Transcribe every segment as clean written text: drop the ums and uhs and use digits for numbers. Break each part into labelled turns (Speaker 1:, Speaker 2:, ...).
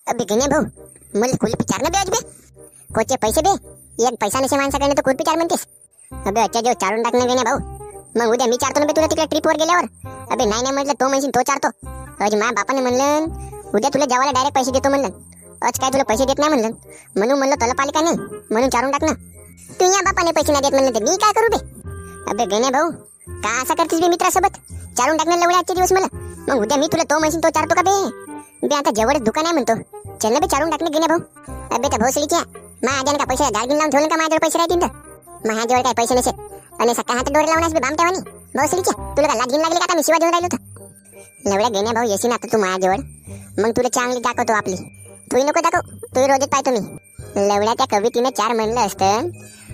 Speaker 1: अबे गण्या भाऊ, मला कुल्फी चार ना बे. कोचे पैसे दे. एक पैसा नसे माणसाकडे तर कुल्फी चार म्हणतेस. अबे अच्छा जेव चारून टाक ना गण्या भाऊ. मग उद्या मी चारतो ना बे तुला तिकडे ट्रिपवर गेल्यावर. अबे नाही नाही म्हटलं तो म्हणशील तो चारतो. अज माझ्या बापाने म्हणलं उद्या तुला जेवायला डायरेक्ट पैसे देतो म्हणलं. आज काय तुला पैसे देत नाही म्हणलं. म्हणून म्हणलं तुला पालिका नाही म्हणून चारून टाक ना. तू या बापाने पैसे नाही देत म्हणलं तर मी काय करू बे. अबे गण्या भाऊ का असं करतीस बे मित्रासोबत. चारून टाकणार लवड्या आजचे दिवस मला. मग उद्या मी तुला तो म्हणशील तो चारतो का बे. बे आता जवळच दुकान आहे म्हणतो. चल ना बे चारून टाकणे गण्या भाऊ. अबे त्या भोसडीच्या माझ्याने का पैसे दागिन लावून ठेवलं का माझ्याजवळ पैसे राहतील तर. माझ्याजवळ काय पैसे नसेल आणि सकाळ हात डोळे लावूनच बे बामट्यावानी भोसडीच्या. तुला का लागिन लागली का आता मी शिवा देऊन राहिलो होतो. लवड्या गण्या भाऊ येशील आता तू माझ्याजवळ. मग तुला चांगली दाखवतो आपली. तूही नको दाखव तूही रोजच पाहतो मी. लवड्या त्या कवितीने चार म्हणलं असतं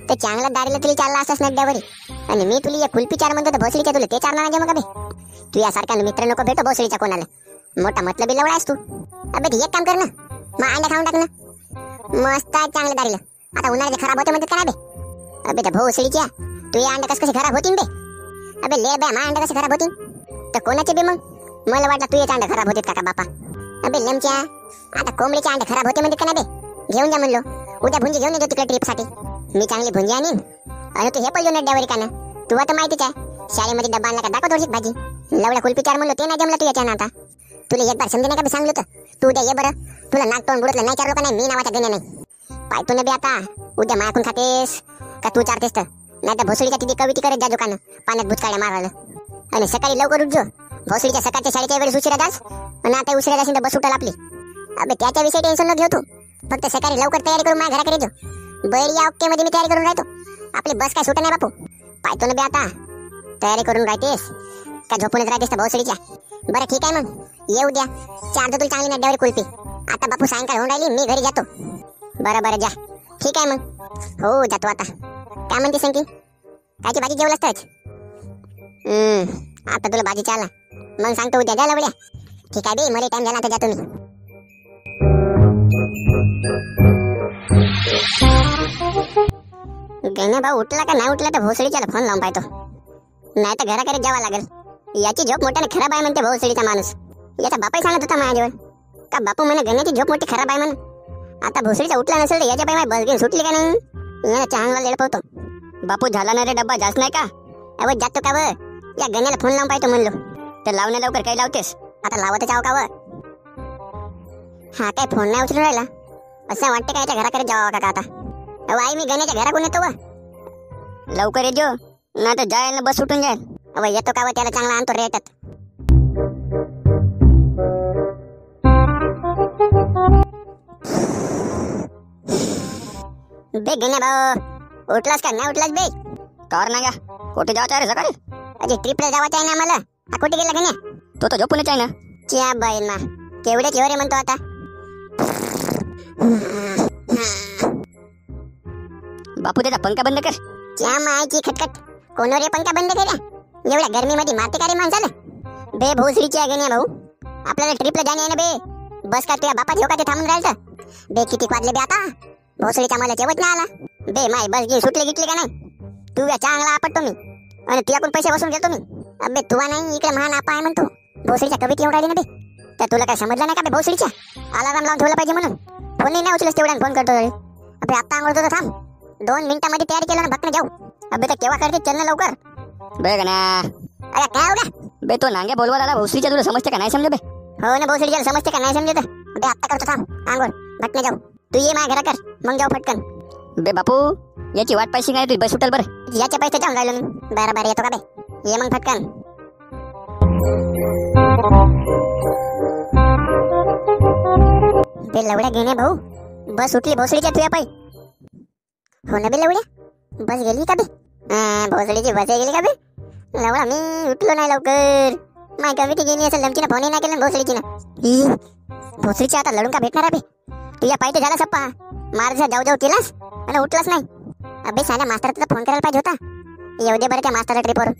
Speaker 1: तर चांगला दारीला तुला चालला असंच नड्यावरी. आणि मी तुला कुल्फी चार म्हणतो तर भोसडीच्या तुला ते चारणार नाही मग अबे. तू यासारखा मित्र नको भेटो भोसडीच्या कोणाला. मोठा मतलबी लवडा आहेस तू. अबे एक काम कर ना मग अंडा खाऊन टाक ना. मस्त आहे चांगलं दारीला. आता उन्हाळ्यात खराब होते म्हणतात का नाही बे. अबे त्या भोसडीच्या तू या अंडा कसे खराब होतीन बे. अबे ले बे मा अंडा कसे खराब होतीन तर कोणाचे बे मग. मला वाटलं तू अंडे खराब होते का बापा. अबे लेमच्या आता कोंबडीचे अंडे खराब होते म्हणते का नाही बे. घेऊन जा म्हणलो उद्या भुंजी घेऊन येतो तिकडे ट्रिप साठी. मी चांगली भुंजी आणीन आणि तू हे पडलो नड्यावरी का ना. तुला तर माहितीच आहे शाळेमध्ये डब्बा आणला का दाखव थोडीशी भाजी. लवडा कुल्फी चार म्हणलो ते नाही जमलं तू याच्या आता. तुला एक बार समजे नाही का सांगलो तर तू उद्या ये बरं. तुला नाक तोंड बुडतलं नाही चारलो का नाही मी नावाचा गण्या नाही. पाहतो ना बे आता उद्या मायाकून खातेस का तू चारतेस तर. नाही तर भोसडीच्या तिथे कविती करत जा दुकानं पाण्यात भुतकाळ्या मारायला. आणि सकाळी लवकर उठजो. भोसडीच्या सकाळच्या शाळेच्या वेळेस उशिरा जास आणि आता उशिरा जाशील तर बस उठाल आपली. अबे त्याच्याविषयी टेन्शन न घेऊ तू. फक्त सकाळी लवकर तयारी करून माझ्या घराकडे येतो. बैल या ओके मध्ये मी तयारी करून राहतो. आपली बस काय सुटत नाही बापू. पाहतो ना बे आता तयारी करून राहतेस का झोपूनच राहतेस तर भोसडीच्या. बरं ठीक आहे मग ये उद्या चारतो तुला चांगली नड्यावर कुल्फी. आता बापू सायंकाळ होऊन राहिली मी घरी जातो. बरं बरं जा ठीक आहे मग. हो जातो आता. काय म्हणते संकी कायची भाजी जेवलंस तरच. आता तुला भाजी चाला मग सांगतो उद्या जा लवड्या. ठीक आहे बे मला टाइम झाला आता जातो मी. गण्या भाऊ उठला का नाही उठला तर भोसडीच्या फोन लावून पाहतो. नाही तर घराकडे जावं लागेल. याची झोप मोठ्याने खराब आहे म्हणते भोसडीचा माणूस. याचा बापाही सांगत होता माझ्याजवळ का बापू म्हणे गण्याची झोप मोठी खराब आहे म्हणून. आता भोसडीचा उठला नसेल तर याच्या पाय बस घेऊन सुटली का नाही. याला चांगला लेड पाहतो. बापू झाला ना रे डब्बा जास्त नाही का. अवं जातो का व या गण्याला फोन लावून पाहतो म्हणलो तर लावण्या लवकर काही लावतेस. आता लावतच आहो का व. हा काय फोन नाही उचलून राहिला. असं वाटतं का याच्या घराकडे जावं का आता. अहो आई मी गण्याच्या घराकडून येतो व. लवकर येजो नाही तर जायला बस सुटून जाईल. अव येतो का व त्याला चांगला आणतो रेटत. बे गण्या भाऊ उठलास का नाही उठलास बे. कर ना का कुठे जायचं रे सकाळी. अरे ट्रिपला जावायचं आहे ना मला. कुठे गेला गण्या. तो तर झोपूनच आहे ना. च्या बाई ना केवढे रे म्हणतो आता. बापू त्याचा पंखा बंद कर. च्या मायची खटखट कोण रे पंखा बंद करा. एवढ्या गर्मीमध्ये मारते का रे माणसाला. बे भोसडीची आहे गण्या भाऊ आपल्याला ट्रिपला जाणे आहे ना बे. बस का तुझ्या बापा ठेव का ते थांबून राहिलं बे. किती वाजले बे आता. भोसडीचा मला जेवत नाही आला बे. माय बस घे सुटले गिटले का नाही. तू चांगला आपटतो मी आणि तुझ्याकडून पैसे बसून घेतो मी. अबे तुवा नाही इकडे महान आपा आहे म्हणतो. भोसडीच्या कविता येऊन राहिली ना बे. तर तुला काय समजलं नाही का बे भोसडीच्या. अलाराम लावून ठेवला पाहिजे म्हणून. फोन नाही उचलस तेवढ्या फोन करतो. अबे आता आंघोळ तर थांब 2 मिनिटांमध्ये तयारी केलं ना भक्कन जाऊ. अबे तर केव्हा करते चल ना लवकर. बे गण्या अरे काय हो का बे. तो नांग्या बोलवा आला भोसडीच्या तुला समजते का नाही समजे बे. हो ना भोसडीच्या समजते का नाही समजत. अबे आता करतो थांब आंघोळ भटने जाऊ. तू ये माझ्या घरा कर मग जाऊ फटकन. बे बापू याची वाट पाहिजे काय तू बस उठल बरं. याच्या पैसे जाऊन राहिलो मी. बरं बरं येतो का बे. ये मग फटकन. बे लवड्या घेणे भाऊ बस उठली भोसडीच्या तुया पायी. हो ना बे लवड्या बस गेली का बे. भोसडीची बस गेली का बे. लवडा मी उठलो नाही लवकर. माय कविता गेली असेल लमचीनं फोनही नाही केलं भोसडीची ना. भोसडीची आता लढून का भेटणार बे. तुझ्या पायी झाला सप्पा मारझा जाऊ जाऊ केलास आणि उठलास नाही. अबे साऱ्या मास्तरचा फोन करायला पाहिजे होता. येऊ दे बरं त्या मास्तरला ट्रिपवर.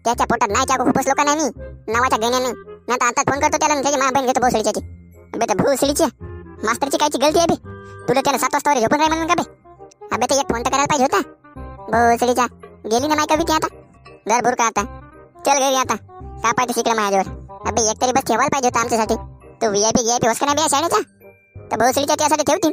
Speaker 1: त्याच्या पोटात नाही चाकू खूपच लोक नाही मी नावाच्या गण्याने. नाही तर आता फोन करतो त्याला त्याची मा बहीण घेतो भोसडीची. अबे तर भोसडीची मास्तरची कायची गलती आहे बे. तुला त्याला 7 वाजता झोपून राहील म्हणून का बे. अबे तर एक फोन तर करायला पाहिजे होता. भोसडीच्या गेली ना माय कविता आता. घर भूर का आता. चल घरी आता का पाहिजे शिकला माझ्यावर. अबे एक तरी बस ठेवायला पाहिजे होता आमच्यासाठी. तू VIP होस का नाही बे शाळेचा. तर भोसडीच्या त्यासाठी ठेवतील.